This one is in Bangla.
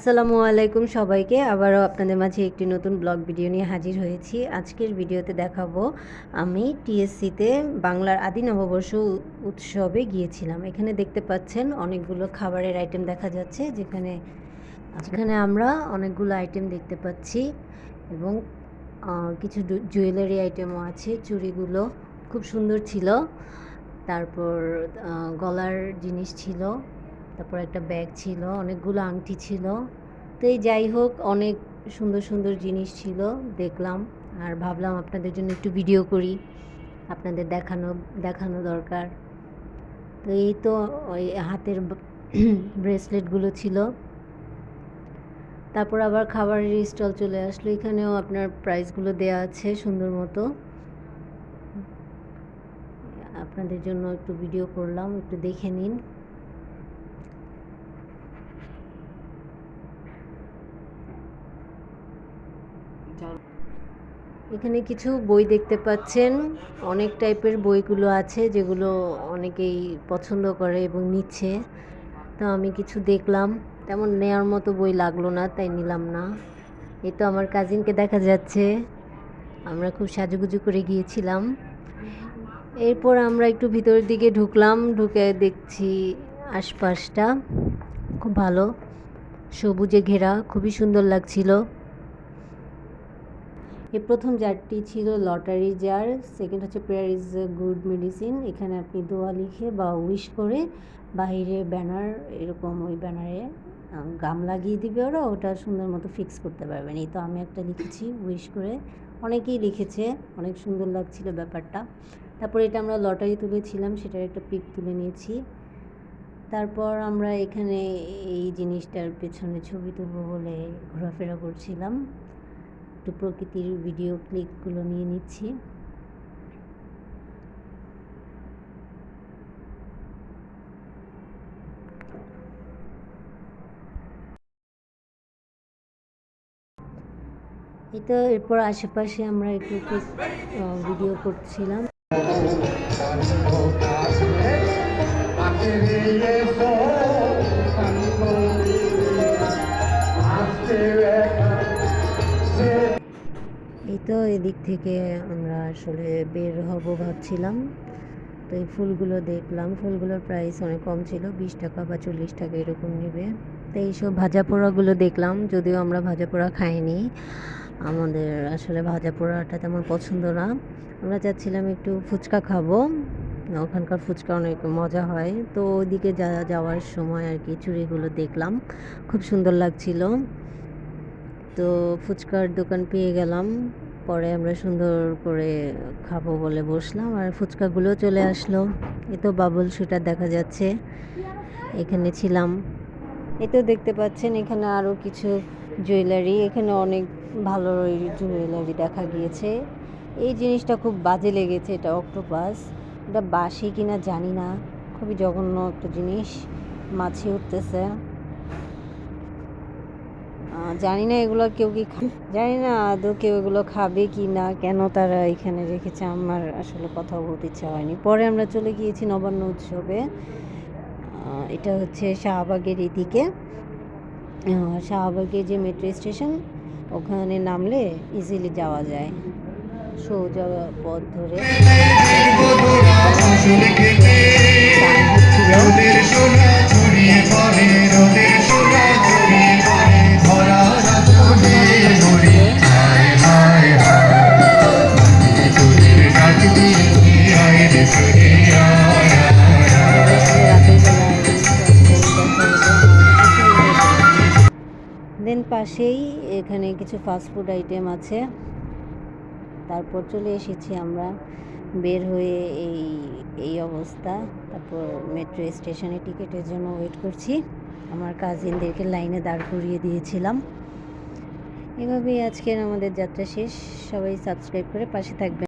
আসসালামু আলাইকুম সবাইকে। আবারও আপনাদের মাঝে একটি নতুন ব্লগ ভিডিও নিয়ে হাজির হয়েছি। আজকের ভিডিওতে দেখাবো আমি টিএসসিতে বাংলার আদি নববর্ষ উৎসবে গিয়েছিলাম। এখানে দেখতে পাচ্ছেন অনেকগুলো খাবারের আইটেম দেখা যাচ্ছে, যেখানে আমরা অনেকগুলো আইটেম দেখতে পাচ্ছি এবং কিছু জুয়েলারি আইটেমও আছে। চুড়িগুলো খুব সুন্দর ছিল, তারপর গলার জিনিস ছিল, তারপর একটা ব্যাগ ছিল, অনেকগুলো আংটি ছিল। তো এই যাই হোক, অনেক সুন্দর সুন্দর জিনিস ছিল, দেখলাম আর ভাবলাম আপনাদের জন্য একটু ভিডিও করি, আপনাদের দেখানো দরকার। তো এই তো ওই হাতের ব্রেসলেটগুলো ছিল। তারপর আবার খাবারের স্টল চলে আসলো, এখানেও আপনার প্রাইসগুলো দেওয়া আছে সুন্দর মতো। আপনাদের জন্য একটু ভিডিও করলাম, একটু দেখে নিন। এখানে কিছু বই দেখতে পাচ্ছেন, অনেক টাইপের বইগুলো আছে যেগুলো অনেকেই পছন্দ করে এবং নিচ্ছে। তো আমি কিছু দেখলাম, তেমন নেওয়ার মতো বই লাগলো না, তাই নিলাম না। এই তো আমার কাজিনকে দেখা যাচ্ছে, আমরা খুব সাজুগুজু করে গিয়েছিলাম। এরপর আমরা একটু ভিতরের দিকে ঢুকলাম, ঢুকে দেখছি আশপাশটা খুব ভালো, সবুজে ঘেরা, খুবই সুন্দর লাগছিল। এই প্রথম জারটি ছিল লটারি জার, সেকেন্ড হচ্ছে prayer is a good medicine. এখানে আপনি দোয়া লিখে বা উইশ করে বাইরে ব্যানার, এরকম ওই ব্যানারে গাম লাগিয়ে দিবে ওরা, ওটা সুন্দর মতো ফিক্স করতে পারবেন। এই তো আমি একটা লিখেছি উইশ করে, অনেকেই লিখেছে, অনেক সুন্দর লাগছিল ব্যাপারটা। তারপর এটা আমরা লটারি তুলেছিলাম, সেটার একটা পিক তুলে নিয়েছি। তারপর আমরা এখানে এই জিনিসটার পেছনে ছবি তুলব বলে ঘোরাফেরা করছিলাম, একটু প্রকৃতির ভিডিও ক্লিপগুলো নিয়ে নিচ্ছি। এই তো এরপর আশেপাশে আমরা একটু ভিডিও করছিলাম। এই তো এদিক থেকে আমরা আসলে বের হব ভাবছিলাম। তো এই ফুলগুলো দেখলাম, ফুলগুলোর প্রাইস অনেক কম ছিল, 20 টাকা বা 40 টাকা এরকম নেবে। তো এইসব ভাজা পোড়াগুলো দেখলাম, যদিও আমরা ভাজা পোড়া খাইনি, আমাদের আসলে ভাজা পোড়াটা তেমন পছন্দ না। আমরা চাচ্ছিলাম একটু ফুচকা খাবো, ওখানকার ফুচকা অনেক মজা হয়। তো ওইদিকে যাওয়ার সময় আর কি চুড়িগুলো দেখলাম, খুব সুন্দর লাগছিল। তো ফুচকার দোকান পেয়ে গেলাম, পরে আমরা সুন্দর করে খাবো বলে বসলাম, আর ফুচকাগুলো চলে আসলো। এ তো বাবল শুটার দেখা যাচ্ছে, এখানে ছিলাম। এ তো দেখতে পাচ্ছেন এখানে আরও কিছু জুয়েলারি, এখানে অনেক ভালো জুয়েলারি দেখা গিয়েছে। এই জিনিসটা খুব বাজে লেগেছে, এটা অক্টোপাস, এটা বাসি কিনা জানি না, খুবই জঘন্য একটা জিনিস, মাছি উঠতেছে। জানি না এগুলো কেউ কি জানি না আদৌ কেউ এগুলো খাবে কি না, কেন তারা এখানে রেখেছে, আমার আসলে কথা বলতে ইচ্ছা হয়নি। পরে আমরা চলে গিয়েছি নবান্ন উৎসবে, এটা হচ্ছে শাহবাগের এদিকে। শাহবাগে যে মেট্রো স্টেশন, ওখানে নামলে ইজিলি যাওয়া যায় সোজা পথ ধরে। দেন পাশেই এখানে কিছু ফাস্টফুড আইটেম আছে। তারপর চলে এসেছি আমরা, বের হয়ে এই অবস্থা। তারপর মেট্রো স্টেশনে টিকিটের জন্য ওয়েট করছি, আমার কাজিনদেরকে লাইনে দাঁড় করিয়ে দিয়েছিলাম। এভাবেই আজকের আমাদের যাত্রা শেষ। সবাই সাবস্ক্রাইব করে পাশে থাকবেন।